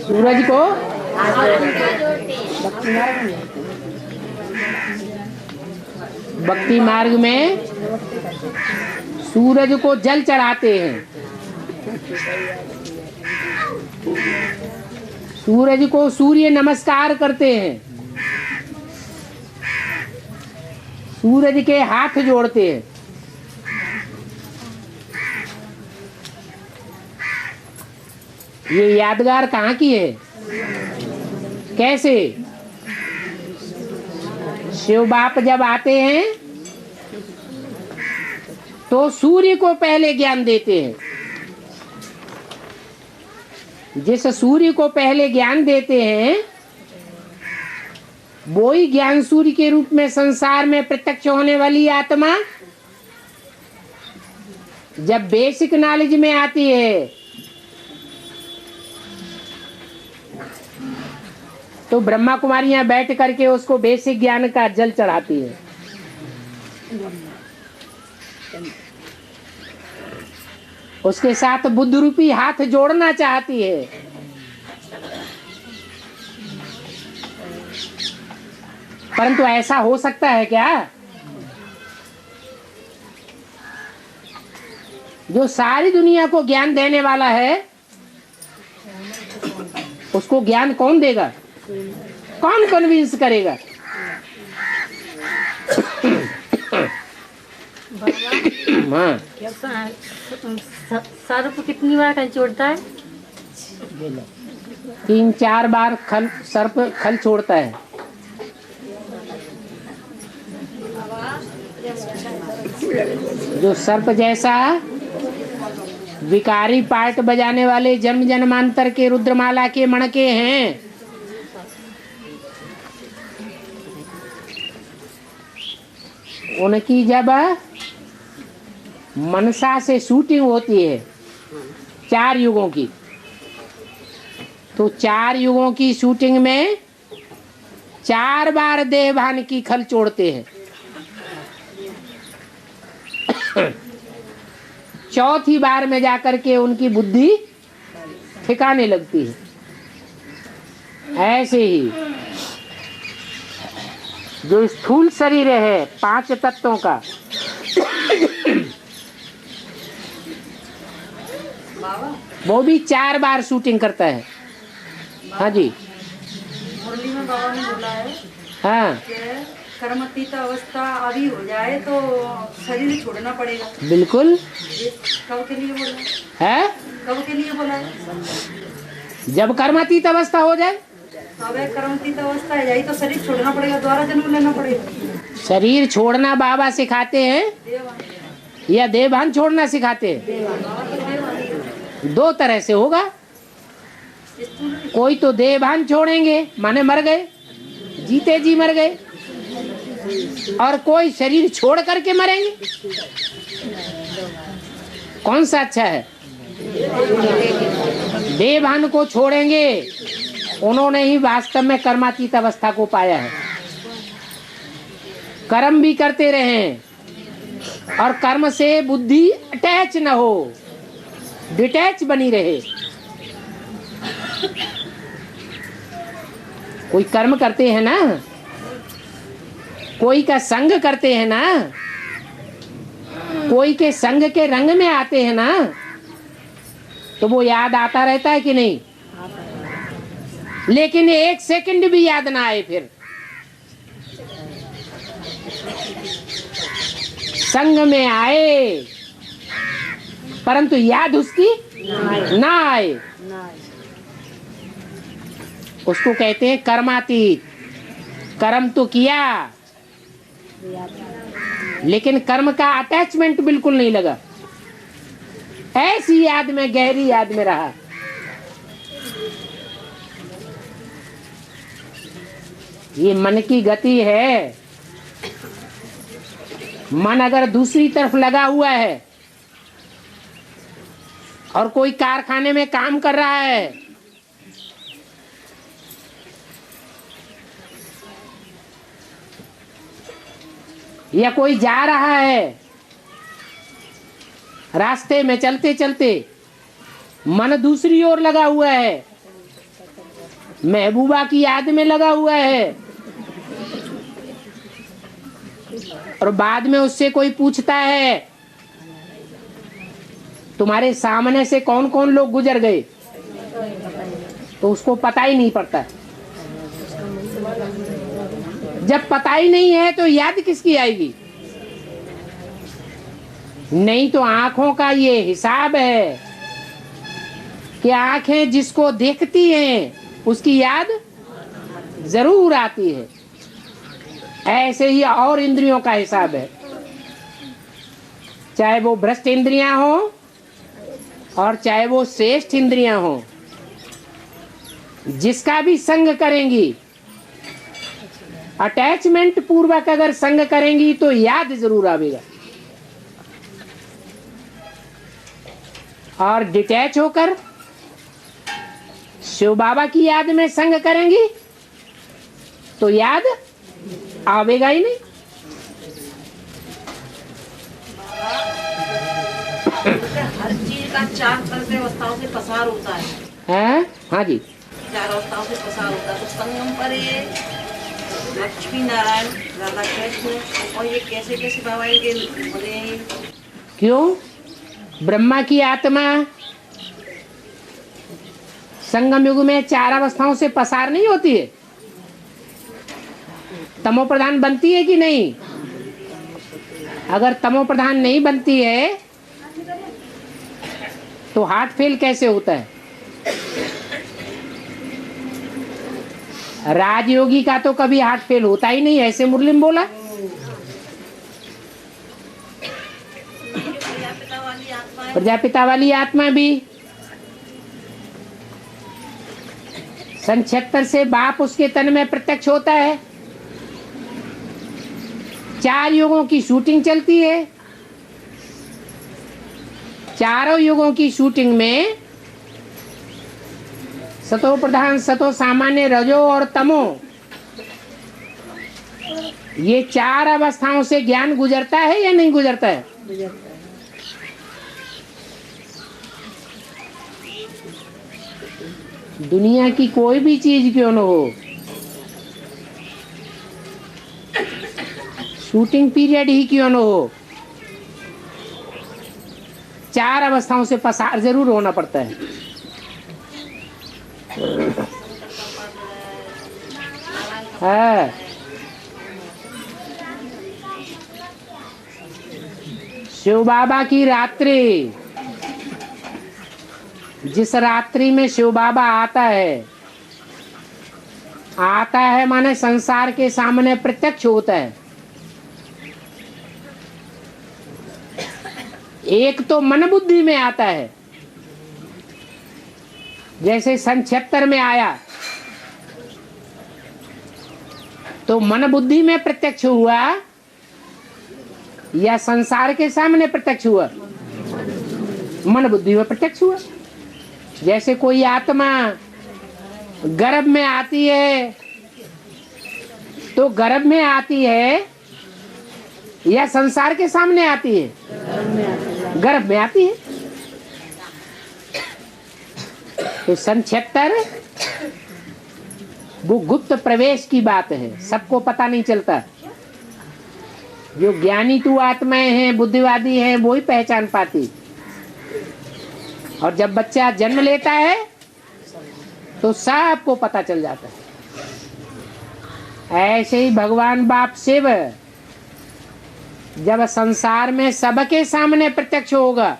सूरज को भक्ति मार्ग में सूरज को जल चढ़ाते हैं, सूरज को सूर्य नमस्कार करते हैं, सूरज के हाथ जोड़ते हैं। ये यादगार कहाँ की है? कैसे? शिव बाप जब आते हैं तो सूर्य को पहले ज्ञान देते हैं। जिस सूर्य को पहले ज्ञान देते हैं वो ही ज्ञान सूर्य के रूप में संसार में प्रत्यक्ष होने वाली आत्मा जब बेसिक नॉलेज में आती है तो ब्रह्मा कुमारियां बैठ करके उसको बेसिक ज्ञान का जल चढ़ाती है। उसके साथ बुद्ध रूपी हाथ जोड़ना चाहती है। परंतु ऐसा हो सकता है क्या? जो सारी दुनिया को ज्ञान देने वाला है उसको ज्ञान कौन देगा? कौन कन्विंस करेगा? हाँ, सर्प कितनी बार खल छोड़ता है? 3-4 बार सर्प खल छोड़ता है। जो सर्प जैसा विकारी पार्ट बजाने वाले जन्म जन्मांतर के रुद्रमाला के मणके हैं, उनकी जब मनसा से शूटिंग होती है 4 युगों की, तो 4 युगों की शूटिंग में 4 बार देहभान की खल छोड़ते हैं। चौथी बार में जाकर के उनकी बुद्धि ठिकाने लगती है। ऐसे ही जो स्थूल शरीर है 5 तत्वों का, वो भी 4 बार शूटिंग करता है। हाँ जी, मुरली में बाबा ने बोला है हाँ, कर्मातीत अवस्था आदि हो जाए तो शरीर छोड़ना पड़ेगा। बिल्कुल। ये कब के लिए बोला है? कब के लिए बोला है? जब कर्मातीत अवस्था हो जाए, अब कर्मातीत अवस्था है जाए तो शरीर छोड़ना पड़ेगा, दोबारा जन्म लेना पड़ेगा। शरीर छोड़ना बाबा सिखाते हैं या देवभान छोड़ना सिखाते हैं? 2 तरह से होगा। कोई तो देवभान छोड़ेंगे माने मर गए, जीते जी मर गए, और कोई शरीर छोड़ करके मरेंगे। कौन सा अच्छा है? देवभान को छोड़ेंगे, उन्होंने ही वास्तव में कर्मातीत अवस्था को पाया है। कर्म भी करते रहें और कर्म से बुद्धि अटैच न हो, डिटैच बनी रहे। कोई कर्म करते हैं ना, कोई का संग करते हैं ना, कोई के संग के रंग में आते हैं ना, तो वो याद आता रहता है कि नहीं? लेकिन 1 सेकंड भी याद ना आए, फिर संग में आए परंतु याद उसकी ना आए, उसको कहते हैं कर्मातीत। कर्म तो किया लेकिन कर्म का अटैचमेंट बिल्कुल नहीं लगा, ऐसी याद में, गहरी याद में रहा। ये मन की गति है। मन अगर दूसरी तरफ लगा हुआ है और कोई कारखाने में काम कर रहा है, या कोई जा रहा है रास्ते में चलते चलते, मन दूसरी ओर लगा हुआ है, महबूबा की याद में लगा हुआ है, और बाद में उससे कोई पूछता है तुम्हारे सामने से कौन कौन लोग गुजर गए, तो उसको पता ही नहीं पड़ता। जब पता ही नहीं है तो याद किसकी आएगी? नहीं तो आंखों का ये हिसाब है कि आंखें जिसको देखती हैं उसकी याद जरूर आती है। ऐसे ही और इंद्रियों का हिसाब है, चाहे वो भ्रष्ट इंद्रियां हो और चाहे वो श्रेष्ठ इंद्रियां हो, जिसका भी संग करेंगी, अटैचमेंट पूर्वक अगर संग करेंगी तो याद जरूर आवेगा, और डिटैच होकर शिव बाबा की याद में संग करेंगी तो याद आवेगा ही नहीं। हर चीज का चार तरह अवस्थाओं से पसार होता है। हैं? हाँ जी, चार अवस्थाओं से पसार होता है। तो संगम पर ये लक्ष्मी नारायण राधा कृष्ण और ये कैसे कैसे बाबा इनके बने? क्यों? ब्रह्मा की आत्मा संगम युग में चार अवस्थाओं से पसार नहीं होती है, तमो प्रधान बनती है कि नहीं? अगर तमो प्रधान नहीं बनती है तो हार्ट फेल कैसे होता है? राजयोगी का तो कभी हार्ट फेल होता ही नहीं, ऐसे मुरली में बोला। प्रजापिता वाली आत्मा भी सन 76 से बाप उसके तन में प्रत्यक्ष होता है। 4 युगों की शूटिंग चलती है, चारों युगों की शूटिंग में सतो प्रधान, सतो सामान्य, रजो और तमो, ये 4 अवस्थाओं से ज्ञान गुजरता है या नहीं गुजरता है? दुनिया की कोई भी चीज क्यों न हो, शूटिंग पीरियड ही क्यों न हो, 4 अवस्थाओं से पसार जरूर होना पड़ता है। है शिव बाबा की रात्रि, जिस रात्रि में शिव बाबा आता है माने संसार के सामने प्रत्यक्ष होता है। एक तो मन बुद्धि में आता है, जैसे सन 76 में आया तो मन बुद्धि में प्रत्यक्ष हुआ या संसार के सामने प्रत्यक्ष हुआ? मन बुद्धि में प्रत्यक्ष हुआ। जैसे कोई आत्मा गर्भ में आती है तो गर्भ में आती है या संसार के सामने आती है? गर्भ में आती है। तो सन 76 वो गुप्त प्रवेश की बात है, सबको पता नहीं चलता। जो ज्ञानी तू आत्माएं हैं, बुद्धिवादी हैं, वो ही पहचान पाती। और जब बच्चा जन्म लेता है तो सबको पता चल जाता है। ऐसे ही भगवान बाप शिव जब संसार में सबके सामने प्रत्यक्ष होगा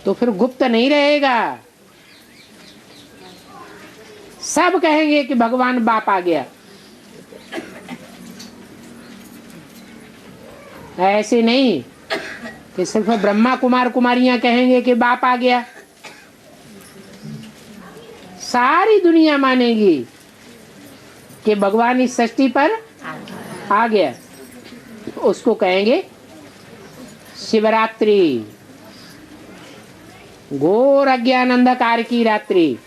तो फिर गुप्त नहीं रहेगा, सब कहेंगे कि भगवान बाप आ गया। ऐसे नहीं कि सिर्फ ब्रह्मा कुमार कुमारियां कहेंगे कि बाप आ गया, सारी दुनिया मानेगी कि भगवान इस सृष्टि पर आ गया। उसको कहेंगे शिवरात्रि, घोर अज्ञान अंधकार की रात्रि।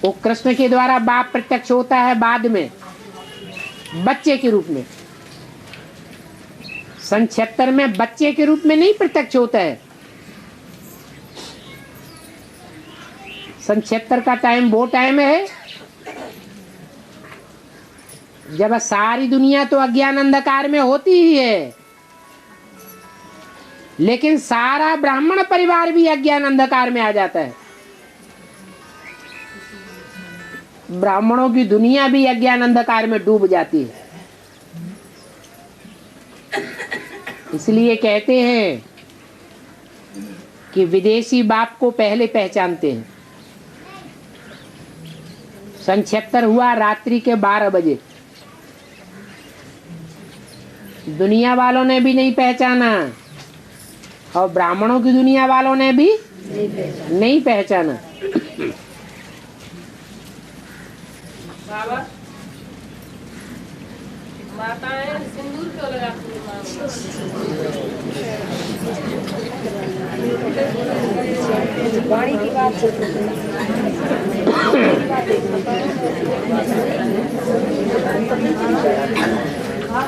वो कृष्ण के द्वारा बाप प्रत्यक्ष होता है बाद में बच्चे के रूप में। सन 76 में बच्चे के रूप में नहीं प्रत्यक्ष होता है, सन 76 का टाइम वो टाइम है जब सारी दुनिया तो अज्ञान अंधकार में होती ही है, लेकिन सारा ब्राह्मण परिवार भी अज्ञान अंधकार में आ जाता है। ब्राह्मणों की दुनिया भी अज्ञान अंधकार में डूब जाती है। इसलिए कहते हैं कि विदेशी बाप को पहले पहचानते हैं। सन 76 हुआ रात्रि के 12 बजे। दुनिया वालों ने भी नहीं पहचाना और ब्राह्मणों की दुनिया वालों ने भी नहीं पहचाना। बाबा माताएं सिंदूर क्यों लगाती हैं? वाणी की बात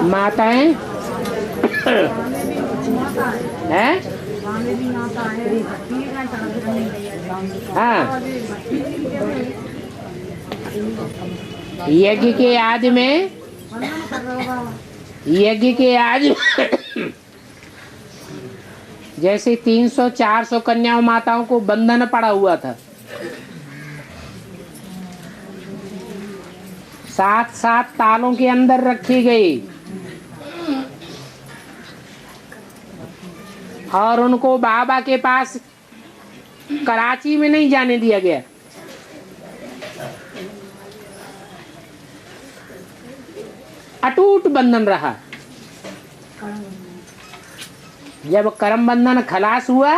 माताएं हैं? हाँ, यज्ञ के आदि में जैसे 300-400 कन्याओं माताओं को बंधन पड़ा हुआ था। 7-7 तालों के अंदर रखी गई और उनको बाबा के पास कराची में नहीं जाने दिया गया। अटूट बंधन रहा। जब करम बंधन खलास हुआ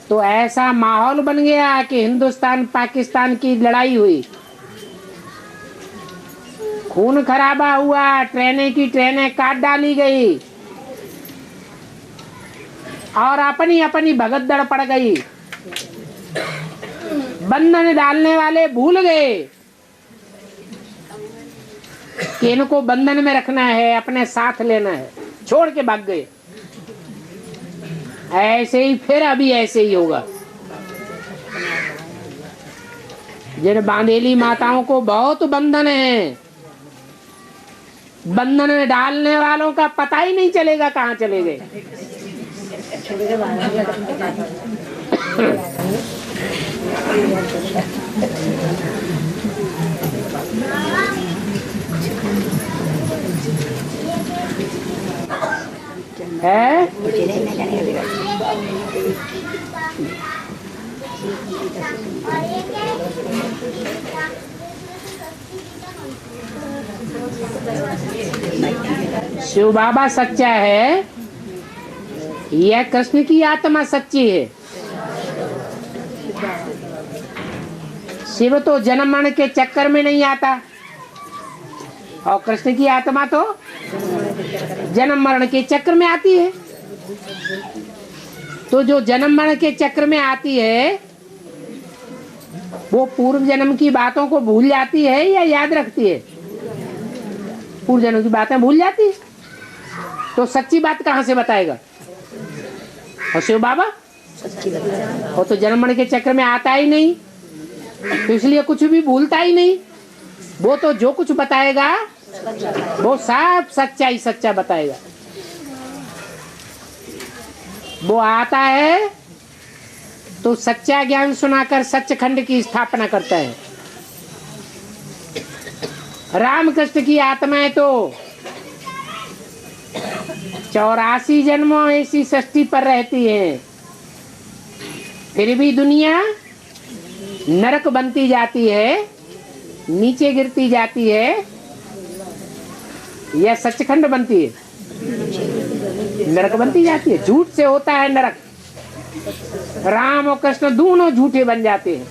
तो ऐसा माहौल बन गया कि हिंदुस्तान पाकिस्तान की लड़ाई हुई, खून खराबा हुआ, ट्रेनें की ट्रेनें काट डाली गई और अपनी अपनी भगदड़ पड़ गई। बंधन डालने वाले भूल गए कि इनको बंधन में रखना है, अपने साथ लेना है, छोड़ के भाग गए। ऐसे ही फिर अभी ऐसे ही होगा। जिन बांधेली माताओं को बहुत बंधन है, बंधन डालने वालों का पता ही नहीं चलेगा कहाँ चले गए। है शिव बाबा सच्चा है या कृष्ण की आत्मा सच्ची है? शिव तो जन्म मरण के चक्कर में नहीं आता और कृष्ण की आत्मा तो जन्म मरण के चक्र में आती है। तो जो जन्म मरण के चक्र में आती है वो पूर्व जन्म की बातों को भूल जाती है या याद रखती है? पूर्व जन्म की बातें भूल जाती है, तो सच्ची बात कहाँ से बताएगा? और शिव बाबा वो तो जन्म मरण के चक्र में आता ही नहीं, तो इसलिए कुछ भी भूलता ही नहीं। वो तो जो कुछ बताएगा वो सब सच्चा ही सच्चा बताएगा। वो आता है तो सच्चा ज्ञान सुनाकर सचखंड की स्थापना करता है। रामकृष्ण की आत्माएं तो 84 जन्मों ऐसी सृष्टि पर रहती हैं, फिर भी दुनिया नरक बनती जाती है, नीचे गिरती जाती है, या सचखंड बनती है? नरक बनती जाती है। झूठ से होता है नरक। राम और कृष्ण दोनों झूठे बन जाते हैं।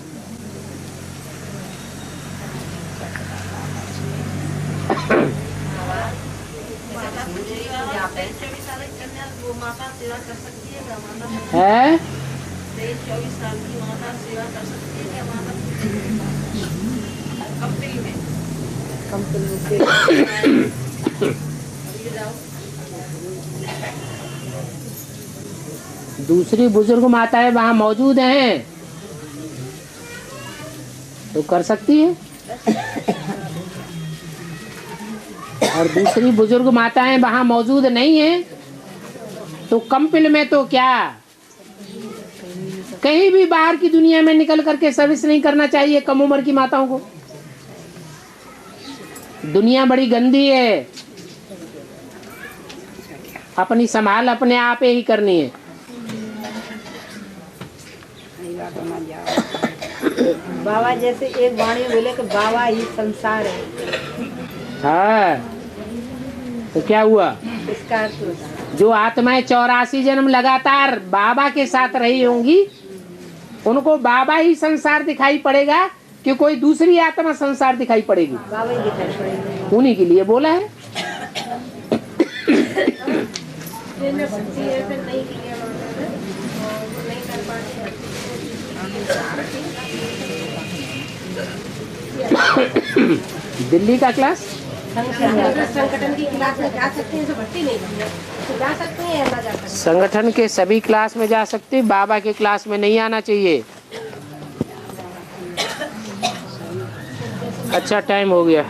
है 24 साल की माता सेवा कर सकती है क्या? माता कंपनी में दूसरी बुजुर्ग माताएं वहां मौजूद हैं तो कर सकती है, और दूसरी बुजुर्ग माताएं वहां मौजूद नहीं है तो कंपिल में तो क्या, कहीं भी बाहर की दुनिया में निकल करके सर्विस नहीं करना चाहिए कम उम्र की माताओं को। दुनिया बड़ी गंदी है, अपनी संभाल अपने आप ही करनी है। बाबा जैसे एक वाणी बोले कि बाबा ही संसार है, हाँ तो क्या हुआ, इसका अर्थ होता है जो आत्माएं 84 जन्म लगातार बाबा के साथ रही होंगी उनको बाबा ही संसार दिखाई पड़ेगा कि कोई दूसरी आत्मा संसार दिखाई पड़ेगी, बाबा ही दिखाई पड़ेगा। उन्हीं के लिए बोला है। दिल्ली का क्लास संगठन की क्लास में जा सकते हैं, तो भर्ती नहीं तो जा सकते हैं या ना जा सकते हैं? संगठन के सभी क्लास में जा सकते, बाबा के क्लास में नहीं आना चाहिए। अच्छा टाइम हो गया।